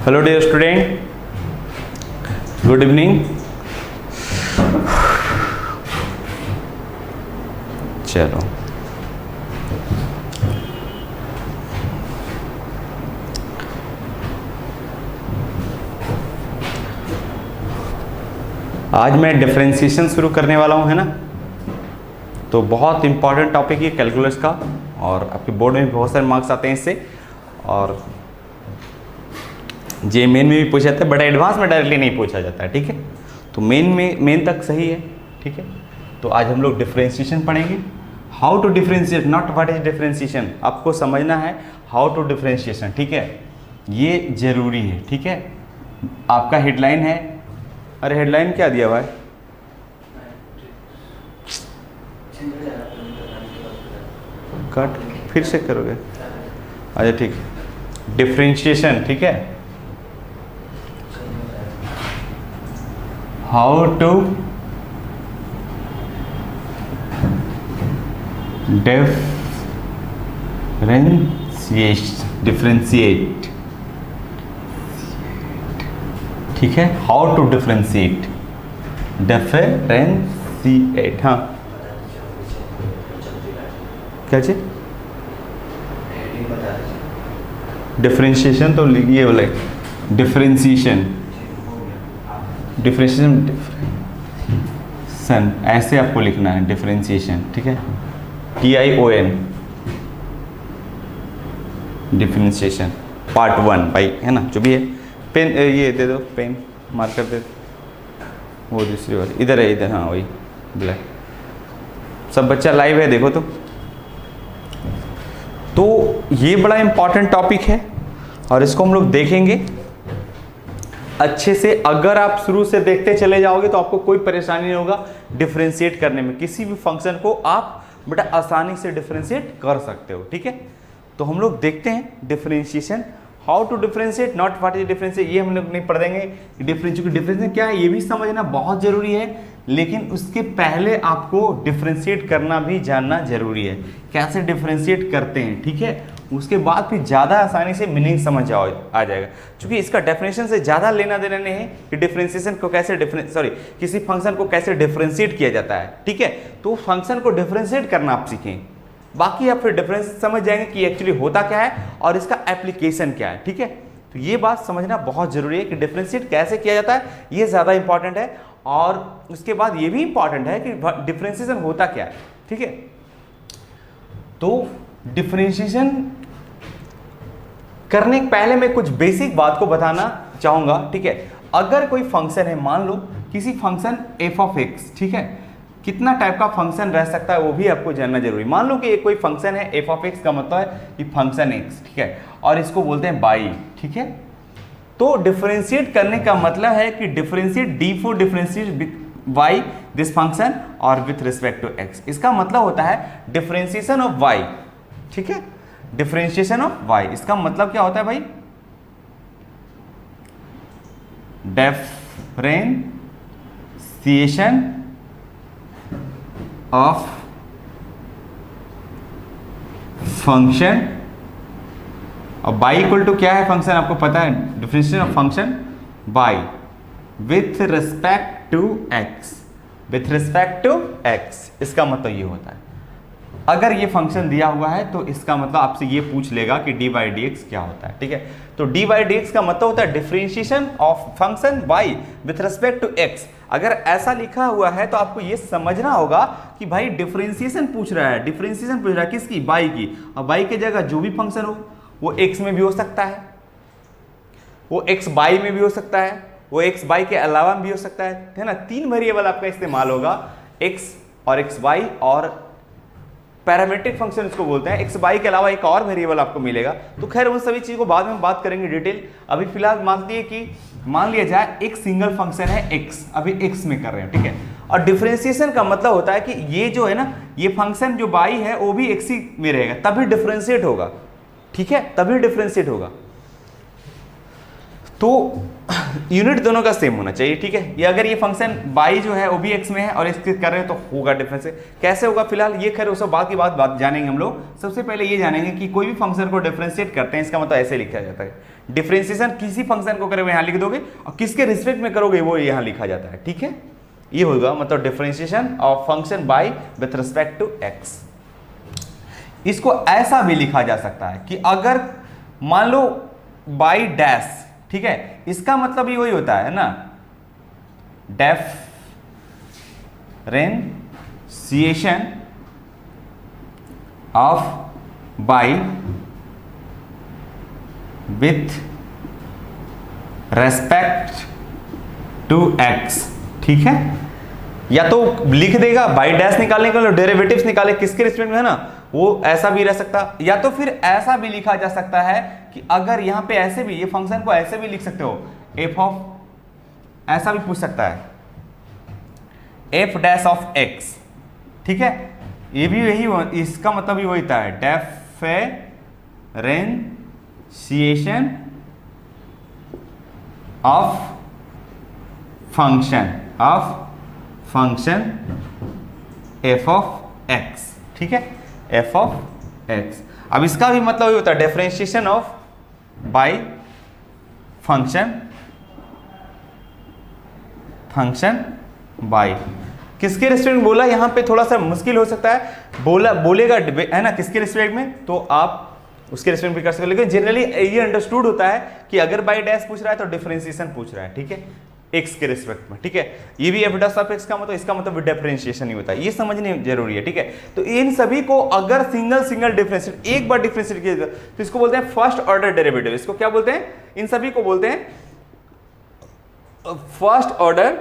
Hello dear student, good evening. चलो आज मैं डिफरेंशिएशन शुरू करने वाला हूँ, है ना। तो बहुत इंपॉर्टेंट टॉपिक है कैलकुलस का, और आपके बोर्ड में बहुत सारे मार्क्स आते हैं इससे, और जे मेन में भी पूछा जाता है, बड़ा एडवांस में डायरेक्टली नहीं पूछा जाता है, ठीक है। तो मेन तक सही है, ठीक है। तो आज हम लोग डिफरेंशिएशन पढ़ेंगे। How to differentiate, not what is differentiation. आपको समझना है हाउ टू डिफरेंशिएशन, ठीक है। ये जरूरी है, ठीक है। आपका हेडलाइन है, अरे हेडलाइन क्या दिया हुआ है? कट फिर से करोगे? अच्छा ठीक है, डिफरेंशिएशन, ठीक है। हाउ टू डिफरेंशिएट, ठीक है। हाउ टू डिफरेंशिएट, हाँ क्या चीज? डिफरेंशिएशन तो ये बोले डिफरेंशिएशन ऐसे आपको लिखना है डिफरेंशिएशन, ठीक है। TION डिफरेंशिएशन पार्ट 1 भाई, है ना। जो भी है, पेन ये दे दो, पेन मार्कर दे दो, वो दूसरी वाली इधर है, इधर, हाँ वही ब्लैक। सब बच्चा लाइव है, देखो तो ये बड़ा इंपॉर्टेंट टॉपिक है और इसको हम लोग देखेंगे अच्छे से। अगर आप शुरू से देखते चले जाओगे तो आपको कोई परेशानी नहीं होगा डिफरेंशिएट करने में। किसी भी फंक्शन को आप बेटा आसानी से डिफरेंशिएट कर सकते हो, ठीक है। तो हम लोग देखते हैं differentiation, how to differentiate, not what is differentiate. ये हम लोग नहीं पढ़ देंगे। डिफरेंशिएशन क्या है ये भी समझना बहुत जरूरी है, लेकिन उसके पहले आपको डिफरेंशिएट करना भी जानना जरूरी है, कैसे डिफरेंशिएट करते हैं, ठीक है। उसके बाद फिर ज़्यादा आसानी से मीनिंग समझ आ जाएगा, क्योंकि इसका डेफिनेशन से ज़्यादा लेना देना नहीं है कि डिफरेंशिएशन को कैसे किसी फंक्शन को कैसे डिफरेंशिएट किया जाता है, ठीक है। तो फंक्शन को डिफरेंशिएट करना आप सीखें, बाकी आप फिर डिफरेंस समझ जाएंगे कि एक्चुअली होता क्या है और इसका एप्लीकेशन क्या है, ठीक है। तो ये बात समझना बहुत जरूरी है कि डिफरेंशिएट कैसे किया जाता है, ये ज़्यादा इंपॉर्टेंट है। और उसके बाद ये भी इंपॉर्टेंट है कि डिफरेंशिएशन होता क्या है, ठीक है। तो डिफरेंशिएशन करने के पहले मैं कुछ बेसिक बात को बताना चाहूंगा, ठीक है। अगर कोई फंक्शन है, मान लो किसी फंक्शन f(x), ठीक है, कितना टाइप का फंक्शन रह सकता है वो भी आपको जानना जरूरी। मान लो कि एक कोई फंक्शन है f(x) का मतलब है कि फंक्शन x, ठीक है, और इसको बोलते हैं y, ठीक है। तो डिफरेंशिएट करने का मतलब है कि differentiate differentiate y this function और विथ रिस्पेक्ट टू x। इसका मतलब होता है डिफरेंशिएशन ऑफ y, ठीक है, डिफरेंशिएशन ऑफ y। इसका मतलब क्या होता है भाई? डिफरेंशिएशन ऑफ फंक्शन, और y इक्वल टू क्या है फंक्शन, आपको पता है, differentiation of function y with respect to x, with respect to x। इसका मतलब ये होता है, अगर ये फंक्शन दिया हुआ है तो इसका मतलब आपसे ये पूछ लेगा कि dy/dx क्या होता है, ठीक है। तो dy/dx का मतलब होता है differentiation of function y with respect to x। अगर ऐसा लिखा हुआ है तो आपको ये समझना होगा कि भाई डिफरेंशिएशन पूछ रहा है, डिफरेंशिएशन पूछ रहा है किसकी? y की। और y की जगह जो भी फंक्शन हो वो x में भी हो सकता है, वो xy में भी हो सकता है, वो xy के अलावा भी हो सकता है ना। 3 वेरिएबल आपका इस्तेमाल होगा, x और xy, और पैरामीट्रिक फंक्शन इसको बोलते हैं। xy के अलावा एक और वेरिएबल आपको मिलेगा। तो खैर उन सभी चीज़ को बाद में बात करेंगे डिटेल। अभी फिलहाल मान लिया जाए एक सिंगल फंक्शन है x, अभी x में कर रहे हैं, ठीक है। और डिफरेंशिएशन का मतलब होता है कि ये जो है ना, ये फंक्शन जो y है वो भी x ही में रहेगा, तभी डिफरेंशिएट होगा, ठीक है, तभी डिफरेंशिएट होगा। तो यूनिट दोनों का सेम होना चाहिए, ठीक है। ये अगर ये फंक्शन y जो है वो भी x में है और इसके कर रहे हैं तो होगा डिफरेंस। कैसे होगा फिलहाल ये खैर उस बात की बात जानेंगे हम लोग। सबसे पहले ये जानेंगे कि कोई भी फंक्शन को डिफरेंशिएट करते हैं, इसका मतलब ऐसे लिखा जाता है डिफरेंशिएशन किसी फंक्शन को करोगे यहाँ लिख दोगे और किसके रिस्पेक्ट में करोगे वो यहाँ लिखा जाता है, ठीक है। ये होगा मतलब differentiation of function by with respect to x. इसको ऐसा भी लिखा जा सकता है कि अगर मान लो बाई डैश, ठीक है, इसका मतलब ही वही होता है ना, differentiation of by with respect to x, ठीक है। या तो लिख देगा बाई डैश निकालने के लिए डेरिवेटिव्स निकाले किसके रिस्पेक्ट में है ना, वो ऐसा भी रह सकता, या तो फिर ऐसा भी लिखा जा सकता है कि अगर यहां पे ऐसे भी ये फंक्शन को ऐसे भी लिख सकते हो, एफ ऑफ, ऐसा भी पूछ सकता है एफ डैश ऑफ एक्स, ठीक है। ये भी यही, इसका मतलब भी वही होता है differentiation of function F of x, ठीक है, एफ ऑफ एक्स। अब इसका भी मतलब ये होता है differentiation of by function by किसके रिस्पेक्ट में बोला, यहां पे थोड़ा सा मुश्किल हो सकता है, बोलेगा है ना किसके रिस्पेक्ट में, तो आप उसके रिस्पेक्ट भी कर सकते हो, लेकिन जनरली ये अंडरस्टूड होता है कि अगर बाय डैश पूछ रहा है तो डिफरेंशिएशन पूछ रहा है, ठीक है, एक्स के रिस्पेक्ट में, ठीक है। ये भी एफ डैश ऑफ एक्स का मतलब, इसका मतलब डिफरेंशिएशन ही होता है, ये समझने जरूरी है, ठीक है। तो इन सभी को अगर सिंगल डिफरेंशिएट एक बार डिफरेंशिएट किया जाए तो इसको बोलते हैं फर्स्ट ऑर्डर डेरिवेटिव। इसको क्या बोलते हैं, इन सभी को बोलते हैं फर्स्ट ऑर्डर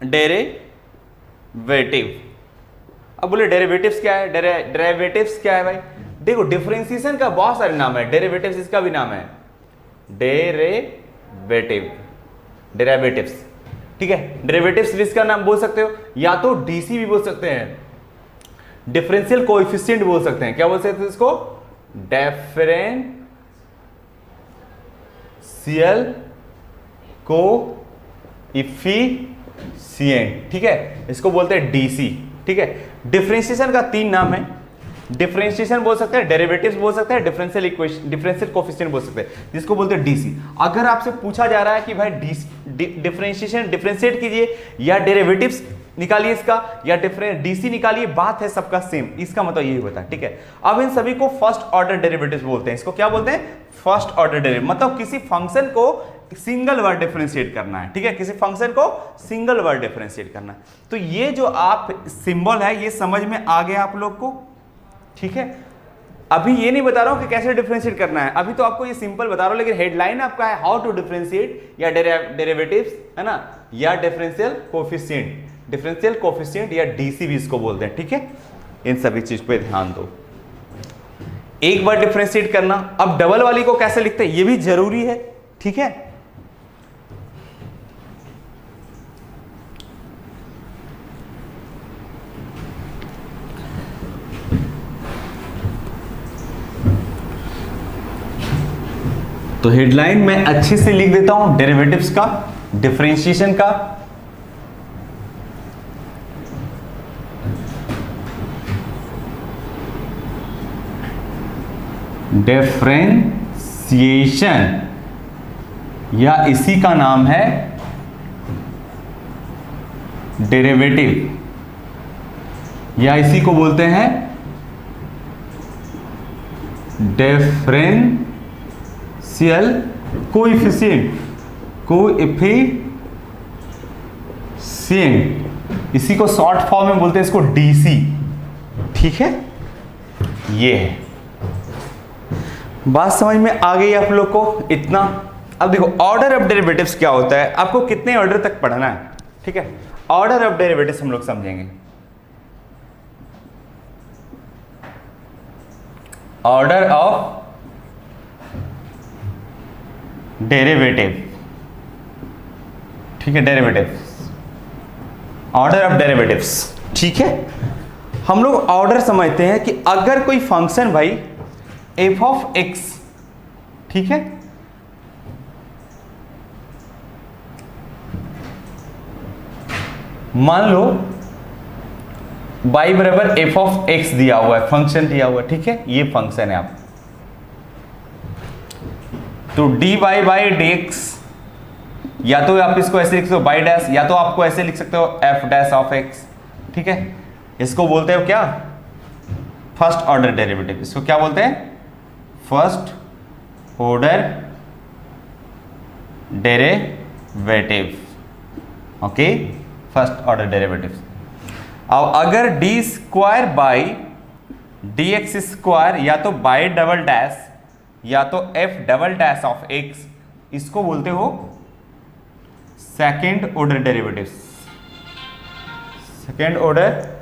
डेरिवेटिव। अब बोले डेरिवेटिव्स क्या है, डेरिवेटिव्स क्या है भाई, देखो डिफरेंशिएशन का बहुत सारे नाम है, डेरिवेटिव्स इसका भी नाम है डेरिवेटिव्स, ठीक है। डेरिवेटिव्स इसका नाम बोल सकते हो, या तो डीसी भी बोल सकते हैं, डिफरेंशियल कोएफिशिएंट बोल सकते हैं, क्या बोल सकते हैं इसको, डिफरेंशियल कोएफिशिएंट, ठीक है, इसको बोलते हैं डीसी, ठीक है। डिफरेंशिएशन का 3 नाम है, डिफरेंशिएशन बोल सकते हैं, डेरिवेटिव्स बोल सकते हैं, डिफरेंशियल कोएफिशिएंट बोल सकते हैं, जिसको बोलते हैं डीसी। अगर आपसे पूछा जा रहा है कि भाई डिफरेंशिएशन डिफरेंशिएट कीजिए या डेरिवेटिव्स निकालिए इसका या डीसी निकालिए, बात है सबका सेम, इसका मतलब यही होता है, ठीक है। अब इन सभी को फर्स्ट ऑर्डर डेरिवेटिव्स बोलते हैं, इसको क्या बोलते हैं, फर्स्ट ऑर्डर डेरिवेटिव, मतलब किसी फंक्शन को सिंगल वर्ड डिफरेंशिएट करना है, ठीक है, किसी फंक्शन को सिंगल वर्ड डिफरेंशिएट करना है। तो ये जो आप सिंबल है ये समझ में आ गया आप लोग को, ठीक है। अभी ये नहीं बता रहा हूं कि कैसे डिफरेंशिएट करना है, अभी तो आपको ये सिंपल बता रहा हूं, लेकिन हेडलाइन आपका है हाउ टू डिफरेंशिएट या डेरिवेटिव्स, है ना, या डिफरेंशियल कोएफिशिएंट या डीसी भी इसको बोलते हैं, ठीक है। इन सभी चीज पे ध्यान दो, एक बार डिफरेंशिएट करना। अब डबल वाली को कैसे लिखते हैं ये भी जरूरी है, ठीक है। तो हेडलाइन में अच्छे से लिख देता हूं, डेरिवेटिव्स का, डिफरेंशिएशन का, डिफरेंशिएशन या इसी का नाम है डेरिवेटिव, या इसी को बोलते हैं डिफरेंशियल कोएफिशिएंट, इसी को शॉर्ट फॉर्म में बोलते हैं इसको डीसी, ठीक है। ये है, बात समझ में आ गई आप लोग को इतना। अब देखो ऑर्डर ऑफ डेरिवेटिव्स क्या होता है, आपको कितने ऑर्डर तक पढ़ना है, ठीक है। ऑर्डर ऑफ डेरिवेटिव्स हम लोग समझेंगे, ऑर्डर ऑफ डेरिवेटिव, ठीक है, डेरिवेटिव्स, ऑर्डर ऑफ डेरिवेटिव्स, ठीक है। हम लोग ऑर्डर समझते हैं कि अगर कोई फंक्शन भाई एफ ऑफ एक्स, ठीक है, मान लो y बराबर एफ ऑफ एक्स दिया हुआ है, फंक्शन दिया हुआ है, ठीक है, ये फंक्शन है। आप तो dy बाई dx, या तो आप इसको ऐसे लिख सकते हो बाई डैश, या तो आपको ऐसे लिख सकते हो f डैश ऑफ x, ठीक है। इसको बोलते हो क्या, फर्स्ट ऑर्डर डेरिवेटिव। इसको क्या बोलते हैं, first order derivative, okay, first order derivative. अब अगर D square by D x square, या तो बाई डबल डैश या तो F double dash of x, इसको बोलते हो second order derivative. Second order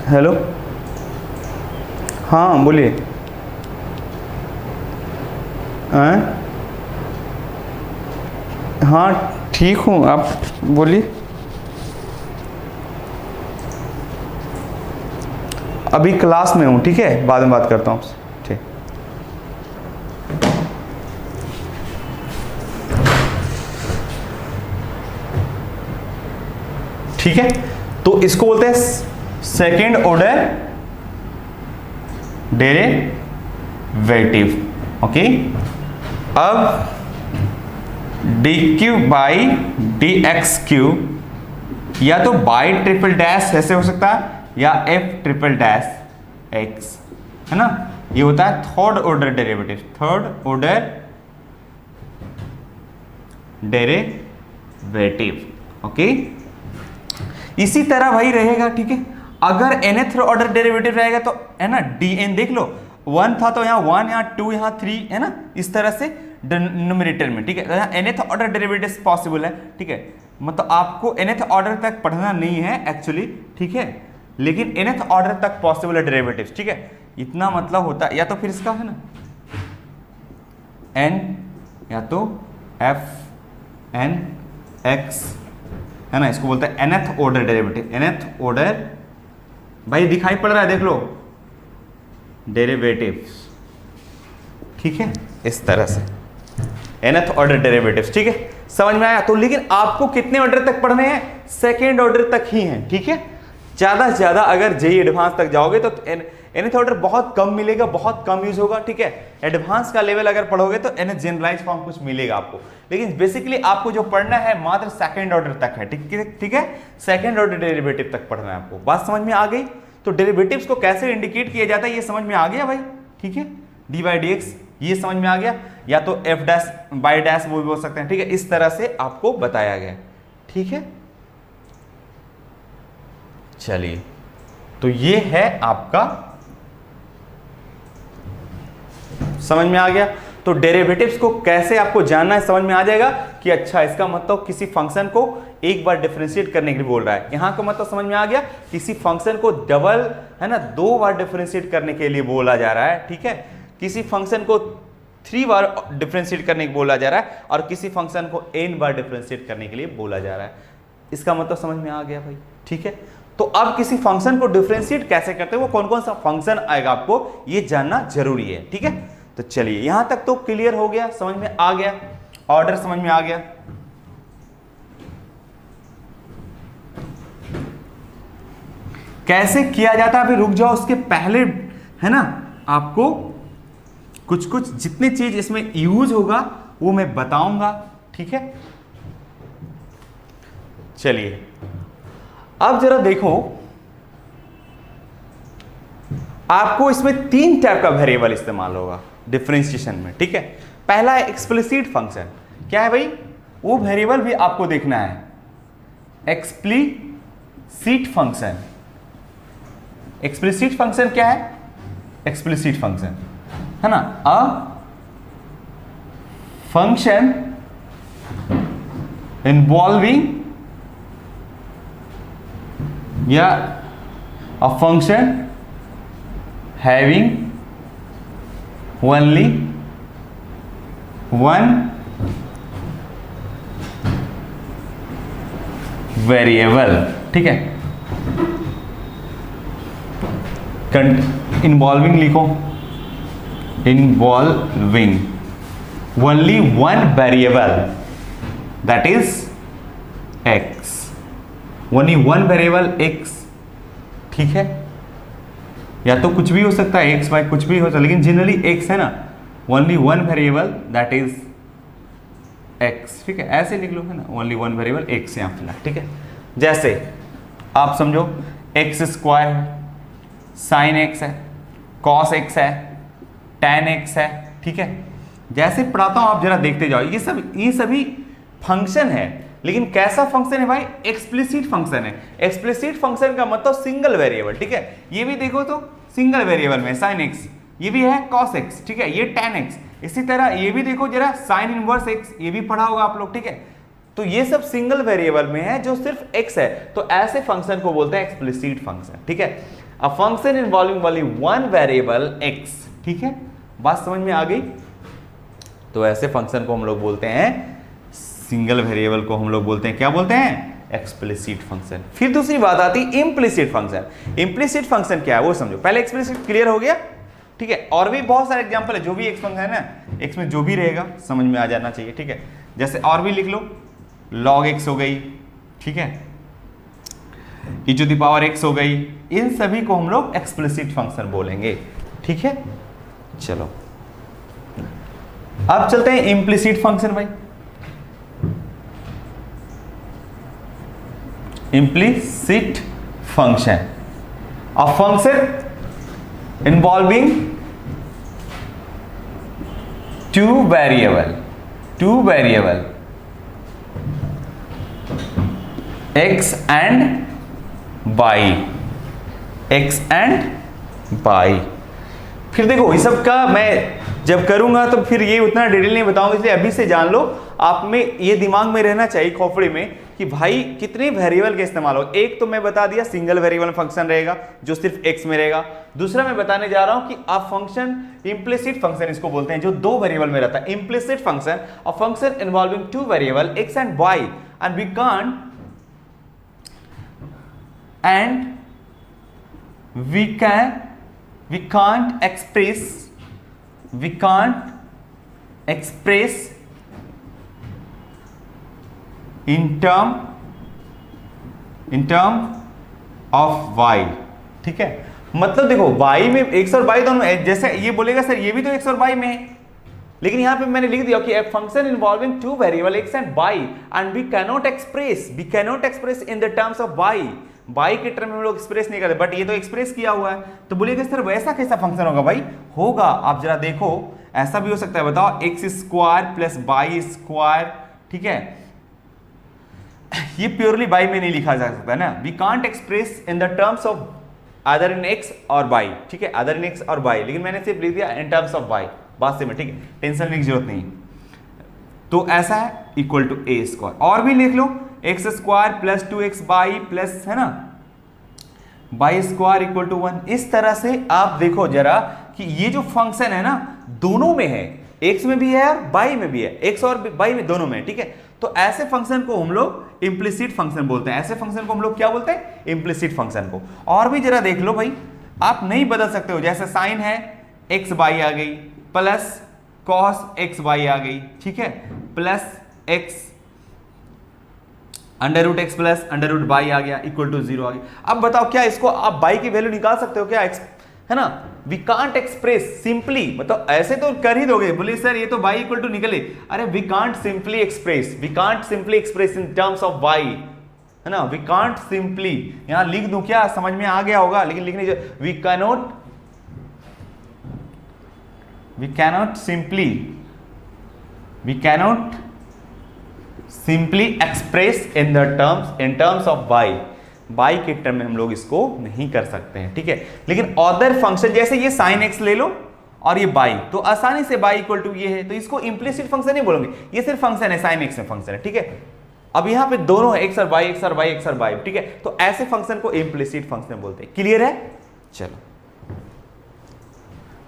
hello, हाँ बोलिए। हाँ ठीक हूँ, आप बोलिए। अभी क्लास में हूँ, ठीक है, बाद में बात करता हूँ आपसे, ठीक। ठीक है, तो इसको बोलते हैं सेकेंड ऑर्डर डेरिवेटिव, ओके। अब D Q by D x Q, या तो बाई ट्रिपल डैश ऐसे हो सकता है, या एफ ट्रिपल डैश एक्स, है ना। ये होता है third order derivative, third order derivative, okay. इसी तरह वही रहेगा, ठीक है। अगर nth ऑर्डर डेरिवेटिव रहेगा तो, है ना, dn देख लो, 1 था तो यहाँ 1, यहाँ 2, यहाँ 3, है ना, इस तरह से न्यूमरेटर में, ठीक है। तो यहाँ nth ऑर्डर डेरिवेटिव पॉसिबल है, ठीक है। मतलब आपको nth ऑर्डर तक पढ़ना नहीं है एक्चुअली, ठीक है, लेकिन nth ऑर्डर तक पॉसिबल है डेरिवेटिव, ठीक है। इतना मतलब होता है, या तो फिर इसका है ना n, या तो f n x, है ना, इसको बोलते हैं nth order derivative. nth order, भाई दिखाई पड़ रहा है, देख लो, डेरिवेटिव, ठीक है, इस तरह से nth ऑर्डर डेरिवेटिव, ठीक है, समझ में आया। तो लेकिन आपको कितने ऑर्डर तक पढ़ने हैं, सेकेंड ऑर्डर तक ही हैं, ठीक है। ज्यादा से ज्यादा अगर जेई एडवांस तक जाओगे तो nth ऑर्डर बहुत कम मिलेगा, बहुत कम यूज होगा, ठीक है। एडवांस का लेवल अगर पढ़ोगे तो nth जनरलाइज फॉर्म कुछ मिलेगा आपको, लेकिन बेसिकली आपको जो पढ़ना है मात्र सेकंड ऑर्डर तक है, ठीक है। सेकंड ऑर्डर डेरिवेटिव तक पढ़ना है आपको। बात समझ में आ गई। तो डेरिवेटिव्स को कैसे इंडिकेट किया जाता है ये समझ में आ गया भाई, ठीक है। डी बाई डी एक्स ये समझ में आ गया, या तो एफ डैश बाई डैश वो भी बोल सकते हैं, ठीक है। इस तरह से आपको बताया गया, ठीक है। चलिए, तो ये है आपका, समझ में आ गया। तो डेरिवेटिव्स को कैसे आपको जानना है, समझ में आ जाएगा कि अच्छा इसका मतलब किसी फंक्शन को एक बार डिफरेंशिएट करने के लिए बोल रहा है। यहां का मतलब समझ में आ गया, किसी फंक्शन को डबल, है ना, 2 बार डिफरेंशिएट करने के लिए बोला जा रहा है, ठीक है। किसी फंक्शन को 3 बार डिफरेंशिएट करने के बोला जा रहा है, और किसी फंक्शन को n बार डिफरेंशिएट करने के लिए बोला जा रहा है। इसका मतलब समझ में आ गया भाई, ठीक है। तो अब किसी फंक्शन को डिफरेंशिएट कैसे करते हैं, वो कौन कौन सा फंक्शन आएगा आपको ये जानना जरूरी है, ठीक है। तो चलिए, यहां तक तो क्लियर हो गया, समझ में आ गया, ऑर्डर समझ में आ गया। कैसे किया जाता है अभी रुक जाओ, उसके पहले, है ना, आपको कुछ कुछ जितने चीज इसमें यूज होगा वो मैं बताऊंगा, ठीक है। चलिए, अब जरा देखो, आपको इसमें 3 टाइप का वेरिएबल इस्तेमाल होगा डिफरेंशिएशन में, ठीक है। पहला है एक्सप्लिसिट फंक्शन। क्या है भाई, वो वेरिएबल भी आपको देखना है, एक्सप्लिसिट फंक्शन। एक्सप्लिसिट फंक्शन क्या है, एक्सप्लिसिट फंक्शन, है ना, अ फंक्शन इन्वॉल्विंग, या a function having only one variable, ठीक है। इन्वॉल्विंग लिखो, involving, only one variable that is x, only one variable x, ठीक है। या तो कुछ भी हो सकता है, x y कुछ भी हो सकता है, लेकिन जनरली x है ना, only one variable that is x, ठीक है, ऐसे लिख लो, है ना, ओनली वन वेरिएबल x यहाँ फिलहाल, ठीक है। जैसे आप समझो x स्क्वायर है, साइन x है, कॉस x है, tan x है, ठीक है। जैसे पढ़ाता हूं आप जरा देखते जाओ, ये सभी फंक्शन है, लेकिन कैसा फंक्शन है भाई, एक्सप्लिसिट फंक्शन है। एक्सप्लिसिट फंक्शन का मतलब सिंगल वेरिएबल, ठीक है। ये भी देखो तो सिंगल वेरिएबल में साइन x, ये भी है cos x, ठीक है, ये tan x। इसी तरह ये भी देखो जरा साइन इनवर्स x, ये भी पढ़ा होगा आप लोग, ठीक है। तो ये सब सिंगल वेरिएबल में है जो सिर्फ x है, तो ऐसे फंक्शन को बोलते हैं एक्सप्लिसिट फंक्शन, ठीक है। A function involving only one variable x, ठीक है, बात समझ में आ गई। तो ऐसे फंक्शन को हम लोग बोलते हैं, सिंगल वेरिएबल को हम लोग बोलते हैं, क्या बोलते हैं, एक्सप्लिसिट फंक्शन। फिर दूसरी बात आती है इम्प्लिसिट फंक्शन। इम्प्लिसिट फंक्शन क्या है वो समझो, पहले एक्सप्लिसिट क्लियर हो गया, ठीक है। और भी बहुत सारे एग्जांपल है, जो भी एक्स फंक्शन है ना, एक्स में जो भी रहेगा समझ में आ जाना चाहिए, ठीक है। जैसे और भी लिख लो, log x हो गई, ठीक है, e to the power x हो गई, इन सभी को हम लोग एक्सप्लिसिट फंक्शन बोलेंगे, ठीक है। चलो अब चलते हैं इम्प्लिसिट फंक्शन भाई। Implicit function, a function involving two variable x and y। फिर देखो इस सब का मैं जब करूंगा तो फिर ये उतना डिटेल नहीं बताऊंगा, इसलिए अभी से जान लो, आप में ये दिमाग में रहना चाहिए खोपड़ी में कि भाई कितने वेरिएबल के इस्तेमाल हो। एक तो मैं बता दिया सिंगल वेरिएबल फंक्शन रहेगा जो सिर्फ x में रहेगा। दूसरा मैं बताने जा रहा हूं कि अ फंक्शन इम्प्लिसिट फंक्शन इसको बोलते हैं, जो दो वेरिएबल में रहता है। Implicit function, a function involving two variable x and y, and we can't express in term of y, ठीक है। मतलब देखो y में x और y दोनों, जैसे ये बोलेगा सर ये भी तो x और y में है, लेकिन यहां पे मैंने लिख दिया कि a function involving two variable x and y and we cannot express in the terms of y के टर्म में हम लोग एक्सप्रेस नहीं करते, बट ये तो एक्सप्रेस किया हुआ है। तो बोलिएगा सर वैसा कैसा फंक्शन होगा भाई, होगा, आप जरा देखो, ऐसा भी हो सकता है, बताओ x square plus y square, ठीक है। ये प्योरली y में नहीं लिखा जा सकता ना, we can't express in the terms of other in x और y, ठीक है, अदर इन x और y, लेकिन मैंने सिर्फ लिख दिया इन टर्म्स ऑफ y, बात से में, ठीक है, टेंशन लेने की जरूरत नहीं। तो ऐसा है इक्वल टू a स्क्वायर, और भी लिख लो x square plus 2x y plus, है ना, y स्क्वायर इक्वल टू 1। इस तरह से आप देखो जरा कि ये जो फंक्शन है ना दोनों में है, x में भी है और y में भी है, x और y में दोनों में, ठीक है। तो ऐसे फंक्शन को हम लोग इम्प्लिसिट फंक्शन बोलते हैं, ऐसे फंक्शन को हम लोग क्या बोलते हैं, इम्प्लिसिट फंक्शन को। और भी जरा देख लो भाई, आप नहीं बदल सकते हो, जैसे साइन है x y आ गई, प्लस cos x y आ गई, ठीक है, plus x under root x plus under root y आ गया, इक्वल टू 0 आ गया। अब बताओ क्या इसको आप बाई की वैल्यू निकाल सकते हो क्या, है ना। वी कांट एक्सप्रेस सिंपली, मतलब ऐसे तो कर ही दोगे, बोले सर ये तो y इक्वल टू निकले, अरे we can't simply express in terms of y, है ना, वी कांट सिंपली, यहां लिख दूं क्या, समझ में आ गया होगा, लेकिन लिखने जो we cannot simply express in terms of y के टर्म में हम लोग इसको नहीं कर सकते हैं, ठीक है। लेकिन अदर फंक्शन जैसे ये sin x ले लो और ये y, तो आसानी से y इक्वल टू ये है, तो इसको इम्प्लिसिट फंक्शन नहीं बोलोगे, ये सिर्फ फंक्शन है, sin x में फंक्शन है, ठीक है। अब यहां पे दोनों है x और y, x और y, x और y, ठीक है। तो ऐसे फंक्शन को इम्प्लिसिट फंक्शन बोलते हैं। क्लियर है, चलो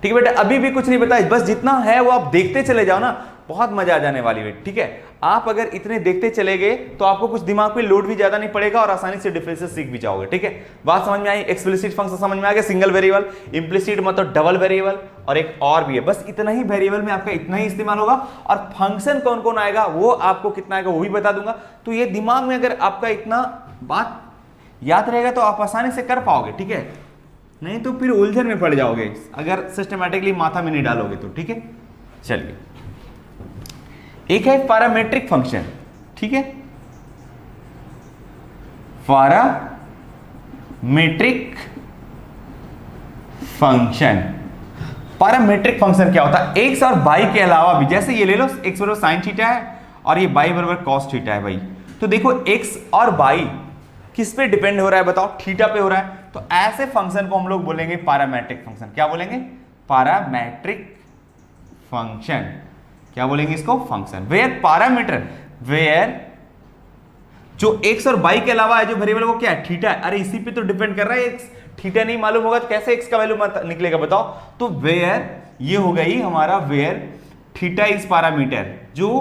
ठीक है बेटा, अभी भी कुछ नहीं बताया, बस जितना है वो आप देखते चले जाओ ना, बहुत मजा आ जाने वाली है, ठीक है। आप अगर इतने देखते चले गए तो आपको कुछ दिमाग पे लोड भी ज्यादा नहीं पड़ेगा और आसानी से डिफरेंसेस सीख भी जाओगे, ठीक है। बात समझ में आई? एक्सप्लिसिट फंक्शन समझ में आ गया, सिंगल वेरिएबल, इंप्लिसिट मतलब डबल वेरिएबल, और एक और भी है। बस इतना ही वेरिएबल में आपका इतना ही इस्तेमाल होगा, और फंक्शन कौन कौन आएगा वो आपको कितना आएगा वो भी बता दूंगा। तो ये दिमाग में अगर आपका इतना बात याद रहेगा तो आप आसानी से कर पाओगे, ठीक है। नहीं तो फिर उलझन में पड़ जाओगे अगर सिस्टमैटिकली माथा में नहीं डालोगे तो, ठीक है। चलिए, एक है पैरामीट्रिक फंक्शन, ठीक है। पैरामीट्रिक फंक्शन, पैरामीट्रिक फंक्शन क्या होता है? एक्स और बाई के अलावा भी, जैसे ये ले लो एक्स बराबर साइन थीटा है और ये बाई बराबर कॉस थीटा है भाई, तो देखो एक्स और बाई किस पे डिपेंड हो रहा है बताओ? थीटा पे हो रहा है। तो ऐसे फंक्शन को हम लोग बोलेंगे पैरामीट्रिक फंक्शन। क्या बोलेंगे? Parametric function. क्या बोलेंगे इसको? फंक्शन। वेयर पैरामीटर, वेयर जो एक्स और बाई के अलावा है जो वेरिएबल वो क्या है? थीटा है। अरे इसी पे तो डिपेंड कर रहा है एक्स, थीटा नहीं मालूम होगा तो कैसे एक्स का वैल्यू निकलेगा बताओ? तो वेयर ये हो गई हमारा वेयर थीटा इज पैरामीटर, जो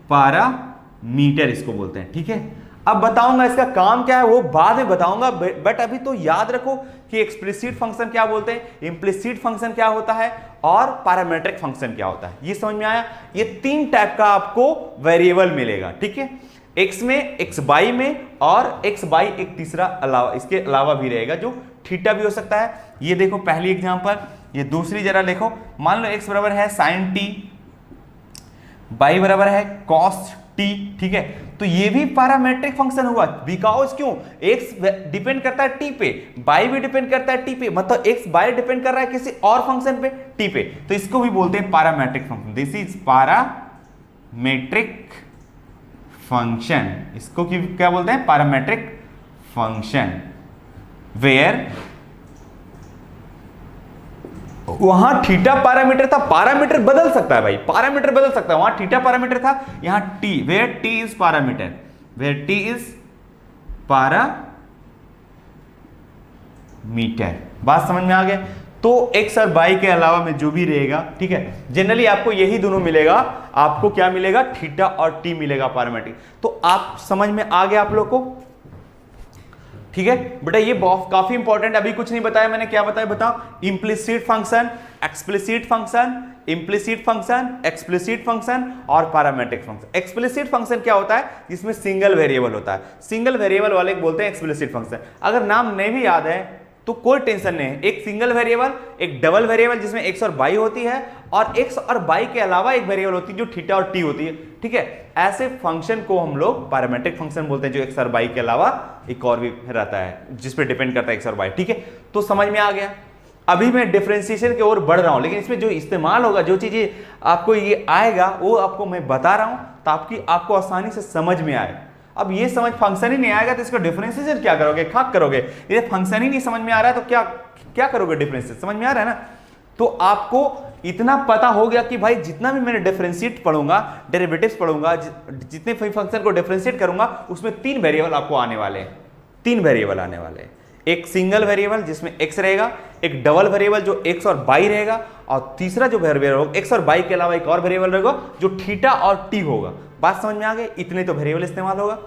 पैरामीटर इसको बोलते हैं, ठीक है। अब बताऊंगा इसका काम क्या है वो बाद में बताऊंगा, बट अभी तो याद रखो कि एक्सप्लिसिट फंक्शन क्या बोलते हैं, इंप्लिसिट फंक्शन क्या होता है और पैरामीट्रिक फंक्शन क्या होता है। ये समझ में आया? ये तीन टाइप का आपको वेरिएबल मिलेगा, ठीक है। एक्स में, एक्स बाई में, और एक्स बाई एक तीसरा अलावा, इसके अलावा भी रहेगा जो थीटा भी हो सकता है। ये देखो पहली एग्जांपल, ये दूसरी जरा देखो। मान लो एक्स बराबर है साइन टी, बाई बराबर है कॉस टी, ठीक है। तो ये भी पैरामीट्रिक फंक्शन हुआ, बिकॉज क्यों? एक्स डिपेंड करता है टी पे, बाई भी डिपेंड करता है टी पे, मतलब एक्स बाई डिपेंड कर रहा है किसी और फंक्शन पे, टी पे। तो इसको भी बोलते हैं parametric function. This is parametric function. इसको क्या बोलते हैं? Parametric function. वेयर वहां थीटा पैरामीटर था, पैरामीटर बदल सकता है भाई, पैरामीटर बदल सकता है। वहां थीटा पैरामीटर था, यहां t, where t is parameter, where t is parameter. बात समझ में आ गया? तो एक्स और बाई के अलावा में जो भी रहेगा, ठीक है, जनरली आपको यही दोनों मिलेगा। आपको क्या मिलेगा? थीटा और टी मिलेगा पैरामीट्रिक। तो आप समझ में आ गया आप लोग को, ठीक है बेटा। ये काफी इंपॉर्टेंट, अभी कुछ नहीं बताया मैंने, क्या बताया बताओ? Implicit function, explicit function, implicit function, explicit function और पैरामीट्रिक फंक्शन। एक्सप्लिसिट फंक्शन क्या होता है? जिसमें सिंगल वेरिएबल होता है, सिंगल वेरिएबल वाले को बोलते हैं एक्सप्लिसिट फंक्शन। अगर नाम नहीं भी याद है तो कोई टेंशन नहीं है, एक सिंगल वेरिएबल, एक डबल वेरिएबल जिसमें एक्स और बाई होती है, और एक्स और बाई के अलावा एक वेरिएबल होती है जो थीटा और टी होती है, ठीक है। ऐसे फंक्शन को हम लोग पैरामीट्रिक फंक्शन बोलते हैं, जो एक्स और बाई के अलावा एक और भी रहता है जिस पे डिपेंड करता है एक्स और बाई, ठीक है। तो समझ में आ गया? अभी मैं डिफरेंशिएशन की ओर बढ़ रहा हूं, लेकिन इसमें जो इस्तेमाल होगा, जो चीजें आपको ये आएगा वो आपको मैं बता रहा हूं ताकि आपको आसानी से समझ में आए। अब ये समझ फंक्शन ही नहीं आएगा तो इसका डिफरेंशिएशन क्या करोगे? खाक करोगे। ये फंक्शन ही नहीं समझ में आ रहा है तो क्या करोगे? डिफरेंशिएशन। समझ में आ रहा है ना? तो आपको इतना पता हो गया कि भाई जितना भी मैंने डिफरेंशिएट पढ़ूंगा, डेरिवेटिव्स पढ़ूंगा, जितने फंक्शन को डिफरेंशिएट करूंगा, उसमें तीन वेरिएबल आपको आने वाले हैं, तीन वेरिएबल आने वाले हैं। एक सिंगल वेरिएबल जिसमें एक्स रहेगा, एक डबल वेरिएबल जो एक्स और बाई रहेगा, और तीसरा जो वेरिएबल होगा एक्स और बाई के अलावा एक और वेरिएबल रहेगा जो थीटा और टी होगा। बात समझ में आ गई? इतने तो वेरिएबल इस्तेमाल होगा,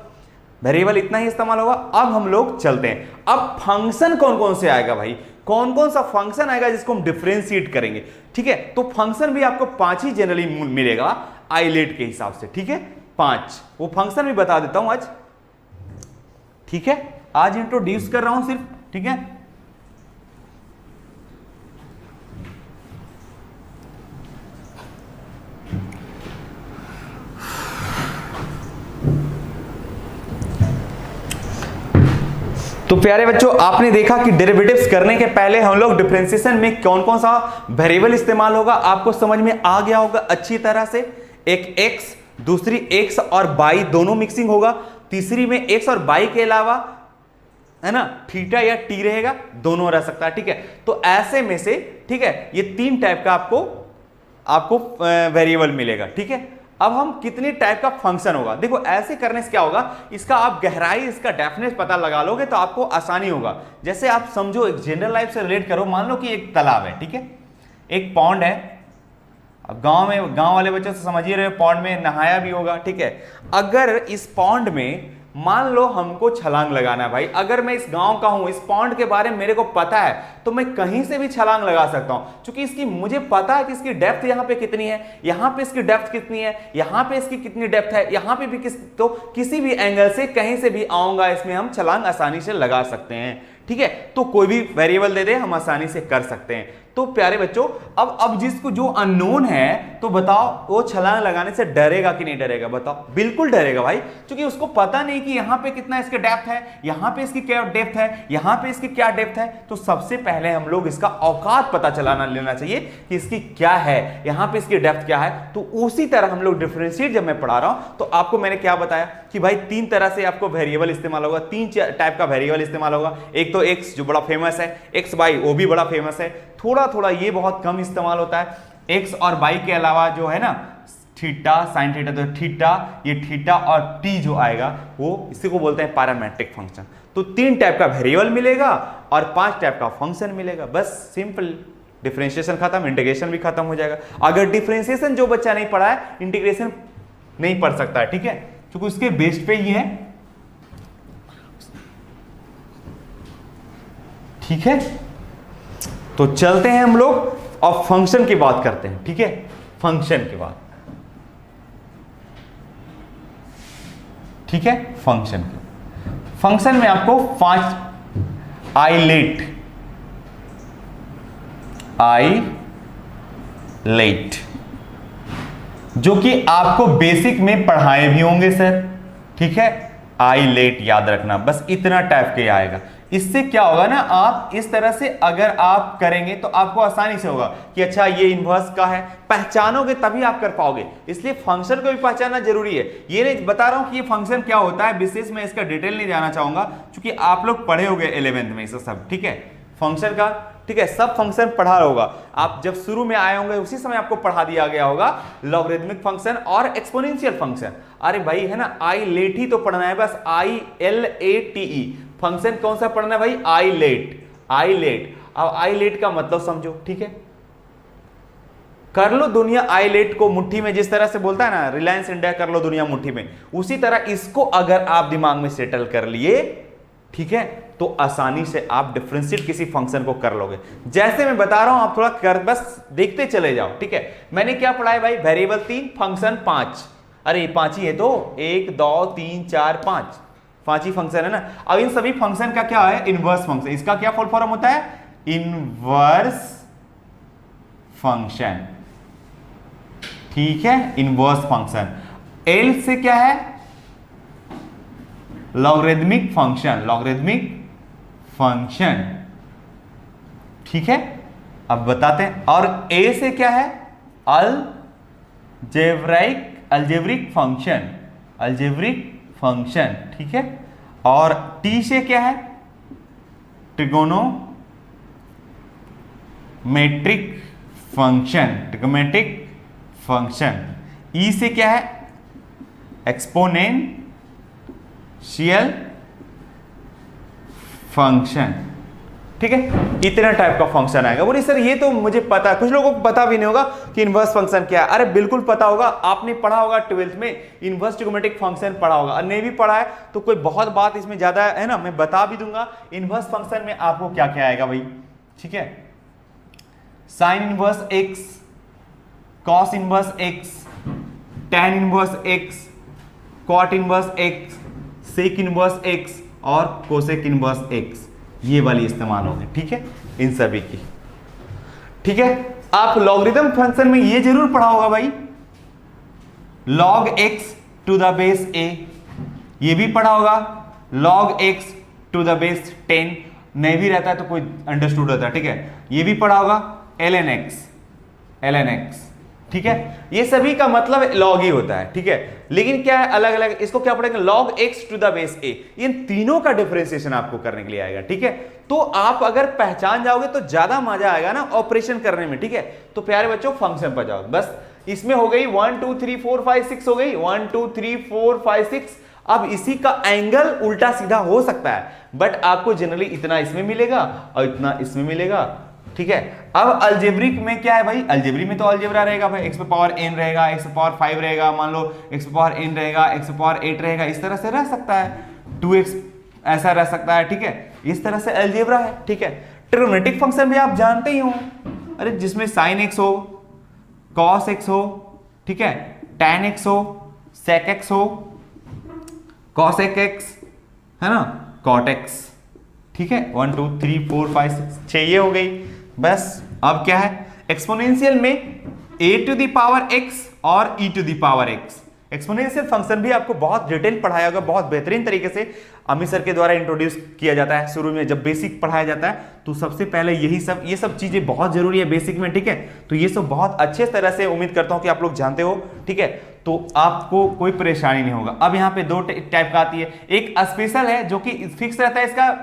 वेरिएबल इतना ही इस्तेमाल होगा। अब हम लोग चलते हैं, अब फंक्शन कौन कौन से आएगा भाई? कौन कौन सा फंक्शन आएगा जिसको हम डिफरेंशिएट करेंगे, ठीक है। तो फंक्शन भी आपको 5 ही जनरली मिलेगा आइलेट के हिसाब से, ठीक है। 5 वो फंक्शन भी बता देता हूं आज, ठीक है। आज इंट्रोड्यूस कर रहा हूं सिर्फ, ठीक है। तो प्यारे बच्चों, आपने देखा कि डेरिवेटिव्स करने के पहले हम लोग डिफरेंशिएशन में कौन कौन सा वेरिएबल इस्तेमाल होगा आपको समझ में आ गया होगा अच्छी तरह से। एक x, दूसरी x और बाई दोनों मिक्सिंग होगा, तीसरी में x और बाई के अलावा है ना थीटा या टी रहेगा, दोनों रह सकता है, ठीक है। तो ऐसे में से, ठीक है, ये 3 टाइप का आपको वेरिएबल मिलेगा, ठीक है। अब हम कितने टाइप का फंक्शन होगा, देखो ऐसे करने से क्या होगा, इसका आप गहराई, इसका डेफिनेट पता लगा लोगे तो आपको आसानी होगा। जैसे आप समझो, एक जनरल लाइफ से रिलेट करो, मान लो कि एक तालाब है, ठीक है, एक पॉन्ड है, अब गांव वाले बच्चों से समझिए रहे, पॉन्ड में नहाया भी होगा, ठीक है। अगर इस पॉन्ड में मान लो हमको छलांग लगाना है भाई, अगर मैं इस गांव का हूं, इस पॉन्ड के बारे में मेरे को पता है, तो मैं कहीं से भी छलांग लगा सकता हूं, क्योंकि इसकी मुझे पता है कि इसकी डेप्थ यहां पे कितनी है, यहां पे इसकी डेप्थ कितनी है, यहां पे इसकी कितनी डेप्थ है, यहां पे भी तो किसी भी एंगल से कहीं से भी आऊंगा, इसमें हम छलांग आसानी से लगा सकते हैं, ठीक है। तो कोई भी वेरिएबल दे दे हम आसानी से कर सकते हैं। तो प्यारे बच्चों, अब जिसको जो अननोन है, तो बताओ वो छलांग लगाने से डरेगा कि नहीं डरेगा? बताओ, बिल्कुल डरेगा भाई, क्योंकि उसको पता नहीं कि यहां पे कितना इसका डेप्थ है, यहां पे इसकी क्या डेप्थ है, यहां पे इसकी क्या डेप्थ है। तो सबसे पहले हम लोग इसका औकात पता चलाना लेना चाहिए कि इसकी क्या है, यहां पे इसकी डेप्थ क्या है। तो उसी तरह हम लोग डिफरेंशिएट जब मैं पढ़ा रहा हूं, तो आपको मैंने क्या बताया कि भाई 3 तरह से आपको वेरिएबल इस्तेमाल होगा, 3 टाइप का वेरिएबल इस्तेमाल होगा। एक तो एक्स जो बड़ा फेमस है, एक्स वाई वो भी बड़ा फेमस है, थोड़ा थोड़ा ये बहुत कम इस्तेमाल होता है। एक्स और वाई के अलावा जो है ना थीटा, साइन थीटा, तो थीटा, ये थीटा और टी जो आएगा वो इसी को बोलते हैं पैरामेट्रिक फंक्शन। तो 3 टाइप का वेरिएबल मिलेगा और 5 टाइप का फंक्शन मिलेगा, बस सिंपल। डिफरेंशिएशन खत्म, इंटीग्रेशन भी खत्म हो जाएगा। अगर डिफरेंशिएशन जो बच्चा नहीं पढ़ा है, इंटीग्रेशन नहीं पढ़ सकता है, ठीक है, क्योंकि उसके बेस पे ही है, ठीक है। तो चलते हैं हम लोग और फंक्शन की बात करते हैं, ठीक है। फंक्शन की बात, ठीक है। फंक्शन में आपको 5 आईलेट जो कि आपको बेसिक में पढ़ाए भी होंगे सर, ठीक है। आईलेट याद रखना, बस इतना टाइप के आएगा। इससे क्या होगा ना, आप इस तरह से अगर आप करेंगे तो आपको आसानी से होगा कि अच्छा ये इन्वर्स का है, पहचानोगे तभी आप कर पाओगे। इसलिए फंक्शन को भी पहचानना जरूरी है। ये नहीं बता रहा हूं कि ये फंक्शन क्या होता है, विशेष में इसका डिटेल नहीं जाना चाहूंगा, क्योंकि आप लोग पढ़े होंगे 11th में इसे सब, ठीक है। फंक्शन का, ठीक है, सब फंक्शन पढ़ा होगा। आप जब शुरू में आए होंगे उसी समय आपको पढ़ा दिया गया होगा लॉगरिथमिक फंक्शन और एक्सपोनेंशियल फंक्शन। अरे भाई है ना, आईलेट ही तो पढ़ना है, बस ILATE। फंक्शन कौन सा पढ़ना है भाई? आईलेट। अब आईलेट का मतलब समझो, ठीक है। कर लो दुनिया आईलेट को मुट्ठी में, जिस तरह से बोलता है ना रिलायंस इंडिया, कर लो दुनिया मुट्ठी में, उसी तरह इसको अगर आप दिमाग में सेटल कर लिए, ठीक है, तो आसानी से आप डिफरेंशिएट किसी फंक्शन को कर लोगे। जैसे मैं बता रहा हूं आप थोड़ा कर, बस देखते चले जाओ, ठीक है। मैंने क्या पढ़ा है भाई? Variable 3, function 5। अरे 5 ही है तो 1 2 3 4 5 ही फंक्शन है ना। अब इन सभी फंक्शन का क्या है? Inverse function. इसका क्या फुल फॉर्म होता है? इनवर्स फंक्शन, ठीक है, इनवर्स फंक्शन। एल से क्या है? लॉगरिथमिक फंक्शन, ठीक है। अब बताते हैं। और ए से क्या है? अलजेब्रिक फंक्शन, ठीक है। और टी से क्या है? Trigonometric function. ई से क्या है? एक्सपोनेंशियल फंक्शन, ठीक है। इतना टाइप का फंक्शन आएगा। बोलिए सर ये तो मुझे पता है, कुछ लोगों को पता भी नहीं होगा कि इनवर्स फंक्शन क्या है। अरे बिल्कुल पता होगा, आपने पढ़ा होगा 12th में इनवर्स ट्रिगोनोमेट्रिक फंक्शन पढ़ा होगा। और नहीं भी पढ़ा है तो कोई बहुत बात इसमें ज्यादा है ना, मैं बता भी दूंगा। इनवर्स फंक्शन में आपको क्या क्या आएगा भाई, ठीक है। Sine inverse x, cos inverse x, tan inverse x, cot inverse x, sec inverse x और कोसेक इनवर्स एक्स, ये वाली इस्तेमाल होगी, ठीक है, इन सभी की, ठीक है। आप लॉगरिथम फंक्शन में ये जरूर पढ़ा होगा भाई, log x to the base a, ये भी पढ़ा होगा। log x to the base 10, नहीं भी रहता है तो कोई अंडरस्टूड होता है, ठीक है। ये भी पढ़ा होगा ln x, ठीक है। ये सभी का मतलब log ही होता है, ठीक है। लेकिन क्या है अलग अलग, इसको क्या पढ़ेंगे? log x to the base a। इन तीनों का डिफरेंशिएशन आपको करने के लिए आएगा, ठीक है। तो आप अगर पहचान जाओगे तो ज्यादा मजा आएगा ना ऑपरेशन करने में, ठीक है। तो प्यारे बच्चों फंक्शन पर जाओ, बस इसमें हो गई 1 2 3 4 5 6 हो गई, 1 2 3 4 5 6। अब इसी का एंगल उल्टा सीधा हो सकता है, बट आपको जनरली इतना इसमें मिलेगा और इतना इसमें मिलेगा, ठीक है। अब अलजेब्रिक में क्या है भाई, अलजेब्रिक में तो अलजेब्रा रहेगा भाई, x पे पावर n रहेगा, x पे पावर 5 रहेगा, मान लो x पे पावर n रहेगा, x पे पावर 8 रहेगा, इस तरह से रह सकता है, 2x ऐसा रह सकता है, ठीक है, इस तरह से अलजेब्रा है, ठीक है। ट्रिग्नोमेट्रिक फंक्शन भी आप जानते ही हो, अरे जिसमें sin x हो, cos x हो, ठीक है, tan x हो, sec x हो, cosec x है ना, cot x, ठीक है, 1 2 3 4 5 6 6 ये हो गई। बस अब क्या है, एक्सपोनेंशियल में a to the power x और e to the power x। Exponential function भी आपको बहुत डिटेल पढ़ाया होगा, बहुत बेहतरीन तरीके से अमित सर के द्वारा इंट्रोड्यूस किया जाता है। शुरू में जब बेसिक पढ़ाया जाता है तो सबसे पहले यही सब ये सब चीजें बहुत जरूरी है बेसिक में, ठीक है। तो ये सब बहुत अच्छे तरह से उम्मीद करता हूं कि आप लोग जानते हो, ठीक है, तो आपको कोई परेशानी नहीं होगा। अब यहाँ पे दो टाइप का आती है, एक स्पेशल है जो कि फिक्स रहता है,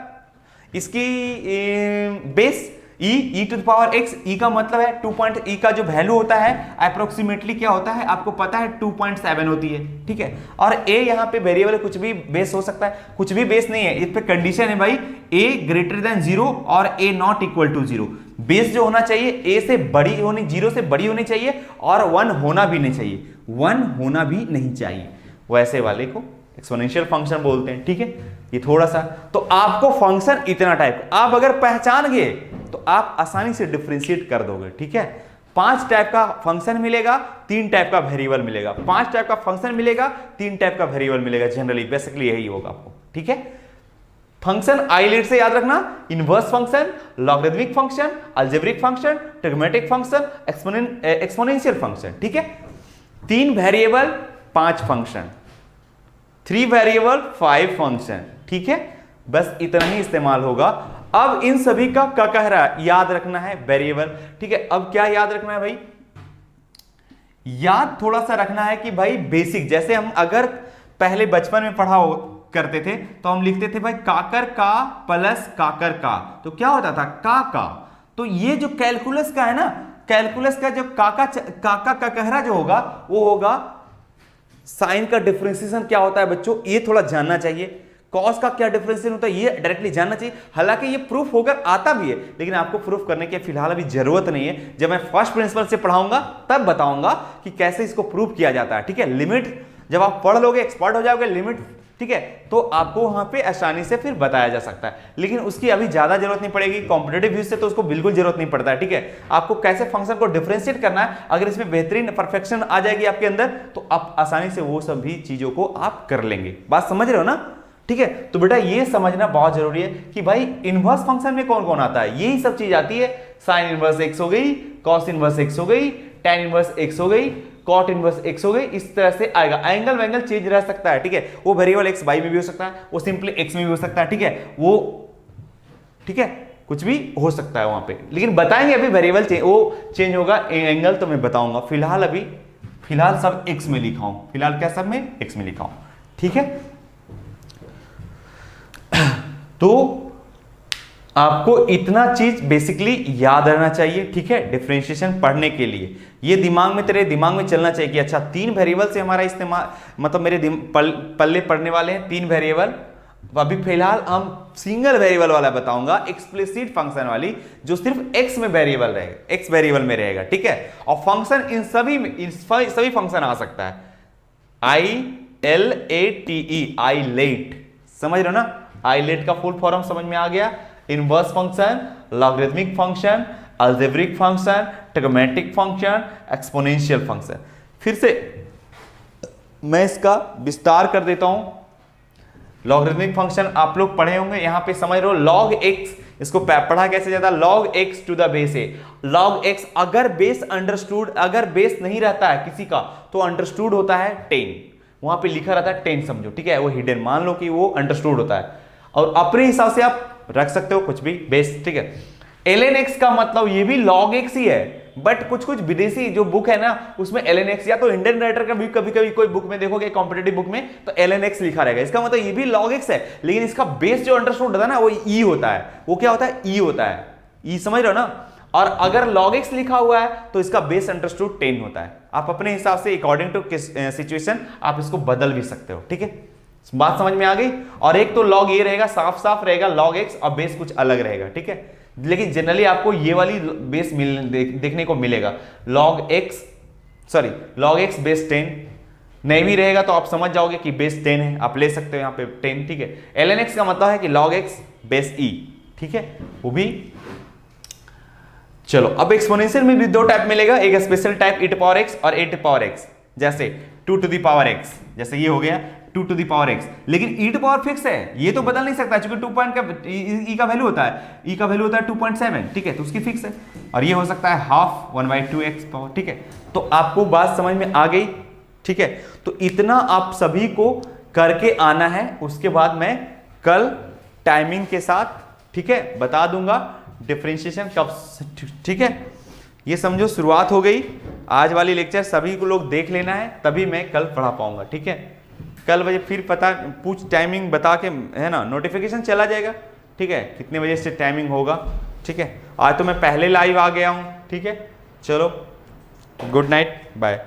इसकी base e to the power x, e का मतलब है 2 पॉइंट, e का जो वैल्यू होता है अप्रोक्सीमेटली क्या होता है आपको पता है 2.7 होती है, ठीक है। और a यहाँ पे वेरिएबल कुछ भी बेस हो सकता है, कुछ भी बेस नहीं है, इस पे कंडीशन है भाई a ग्रेटर देन 0 और a नॉट इक्वल टू 0। बेस जो होना चाहिए a से बड़ी होनी, 0 से बड़ी होनी चाहिए और 1 होना भी नहीं चाहिए, 1 होना भी नहीं चाहिए, वैसे वाले को एक्सपोनेंशियल फंक्शन बोलते हैं, ठीक है। ये थोड़ा सा तो आपको फंक्शन इतना टाइप आप अगर पहचान गए तो आप आसानी से डिफरेंशिएट कर दोगे, ठीक है। 5 टाइप का फंक्शन मिलेगा, 3 टाइप का वेरिएबल मिलेगा, 5 टाइप का फंक्शन मिलेगा, 3 टाइप का वेरिएबल मिलेगा, जनरली बेसिकली यही होगा आपको, ठीक है। फंक्शन आईलेट से याद रखना, inverse function, logarithmic function, algebraic function, trigonometric function, exponential function, ठीक है। 3 वेरिएबल 5 फंक्शन, 3 वेरिएबल 5 फंक्शन, ठीक है। बस इतना ही इस्तेमाल होगा। अब इन सभी का क्या कह रहा है, याद रखना है वेरिएबल, ठीक है। अब क्या याद रखना है भाई, याद थोड़ा सा रखना है कि भाई बेसिक, जैसे हम अगर पहले बचपन में पढ़ा करते थे तो हम लिखते थे भाई काकर का प्लस काकर का, तो क्या होता था का। तो ये जो कैलकुलस का है ना, कैलकुलस का जो काका का कहरा जो होगा वो होगा साइन का डिफरेंशिएशन क्या होता है बच्चों, ये थोड़ा जानना चाहिए। कॉस का क्या डिफरेंशिएशन होता है ये डायरेक्टली जानना चाहिए। हालांकि ये प्रूफ होकर आता भी है, लेकिन आपको प्रूफ करने की फिलहाल अभी जरूरत नहीं है। जब मैं फर्स्ट प्रिंसिपल से पढ़ाऊंगा तब बताऊंगा कि कैसे इसको प्रूफ किया जाता है, ठीक है। लिमिट जब आप पढ़ लोगे, एक्सपर्ट हो जाओगे लिमिट, ठीक है, तो आपको वहां पे आसानी से फिर बताया जा सकता है, लेकिन उसकी अभी ज्यादा जरूरत नहीं पड़ेगी। कॉम्पिटेटिव व्यू से तो उसको बिल्कुल जरूरत नहीं पड़ता है, ठीक है। आपको कैसे फंक्शन को डिफरेंशिएट करना है, अगर इसमें बेहतरीन परफेक्शन आ जाएगी आपके अंदर तो आप आसानी से वो सभी चीजों को आप कर लेंगे। बात समझ रहे हो ना, ठीक है। तो बेटा ये समझना बहुत जरूरी है कि भाई इनवर्स फंक्शन में कौन कौन आता है, यही सब चीज आती है। साइन इनवर्स x हो गई, कॉस इनवर्स x हो गई, tan इनवर्स x हो गई, कॉट इनवर्स x हो गई, इस तरह से आएगा। एंगल वेंगल चेंज रह सकता है, ठीक है। वो वेरिएबल x y में भी हो सकता है, वो सिंपली x में भी हो सकता है, ठीक है, वो ठीक है, कुछ भी हो सकता है वहां पे, लेकिन बताएंगे अभी वेरिएबल चेंज होगा, एंगल तो मैं बताऊंगा। फिलहाल सब x में लिखा हूं, फिलहाल क्या सब में x में लिखा हूं, ठीक है। तो आपको इतना चीज बेसिकली याद रहना चाहिए, ठीक है, डिफरेंशिएशन पढ़ने के लिए। ये तेरे दिमाग में चलना चाहिए कि अच्छा 3 वेरिएबल से हमारा इस्तेमाल, मतलब मेरे पल्ले पढ़ने वाले हैं 3 वेरिएबल। अभी फिलहाल हम सिंगल वेरिएबल वाला बताऊंगा, एक्सप्लिसिट फंक्शन वाली, जो सिर्फ x में वेरिएबल रहेगा, x वेरिएबल में रहेगा, ठीक है। और फंक्शन इन सभी फंक्शन आ सकता है, ILATE, आईलेट, समझ रहे हो ना। आईलेट का फुल फॉर्म समझ में आ गया, inverse function, logarithmic function, algebraic function, trigonometric function, exponential function. फिर से मैं इसका विस्तार कर देता हूं। लॉगरिथमिक फंक्शन आप लोग पढ़े होंगे, यहां पे समझ रहे हो log x, इसको पढ़ा कैसे जाता है, log x to the base है। log x अगर बेस अंडरस्टूड, अगर बेस नहीं रहता है किसी का तो अंडरस्टूड होता है 10, वहां पे लिखा रहता है 10 समझो, ठीक है, वो हिडन मान लो कि वो अंडरस्टूड होता है, और अपने हिसाब से आप रख सकते हो कुछ भी बेस, ठीक है। ln x का मतलब ये भी log x ही है, बट कुछ विदेशी जो बुक है ना उसमें ln x, या तो इंडियन राइटर का भी कभी कोई बुक में देखोगे, कॉम्पिटेटिव बुक में, तो ln x लिखा रहेगा, इसका मतलब ये भी log x है, लेकिन इसका बेस जो अंडरस्टूड होता है ना वो e होता है। वो क्या होता है, e होता है, e समझ रहे हो ना। और अगर log x लिखा हुआ है तो इसका बेस अंडरस्टूड 10 होता है। आप अपने हिसाब से अकॉर्डिंग टू सिचुएशन आप इसको बदल भी सकते हो, ठीक है। बात समझ में आ गई। और एक तो log ये रहेगा, साफ रहेगा log x, और बेस कुछ अलग रहेगा, ठीक है। लेकिन जनरली आपको ये वाली बेस देखने को मिलेगा, log x बेस 10 नहीं भी रहेगा तो आप समझ जाओगे कि बेस 10 है, आप ले सकते हो यहाँ पे 10, ठीक है। ln x का मतलब है कि log x बेस e, ठीक है, वो भी। चलो अब एक्सपोनेंशियल में भी दो टाइप मिलेगा, एक special type e to power x और a टू पावर x, जैसे 2 टू द पावर x, जैसे ये हो गया 2 टू द पावर x, लेकिन e टू पावर फिक्स है, ये तो बदल नहीं सकता क्योंकि 2 पॉइंट का e का वैल्यू होता है, e का वैल्यू होता है 2.7, ठीक है, तो उसकी फिक्स है। और ये हो सकता है हाफ 1/2x पावर, ठीक है। तो आपको बात समझ में आ गई, ठीक है। तो इतना आप सभी को करके आना है, उसके बाद मैं कल टाइमिंग के साथ, ठीक है, बता दूंगा डिफरेंशिएशन कब, ठीक है। ये समझो शुरुआत हो गई, आज वाली लेक्चर सभी को लोग देख लेना है, तभी मैं कल पढ़ा पाऊंगा, ठीक है। कल बजे फिर पता पूछ टाइमिंग बता के, है ना, नोटिफिकेशन चला जाएगा, ठीक है, कितने बजे से टाइमिंग होगा, ठीक है। आज तो मैं पहले लाइव आ गया हूं, ठीक है। चलो गुड नाइट, बाय।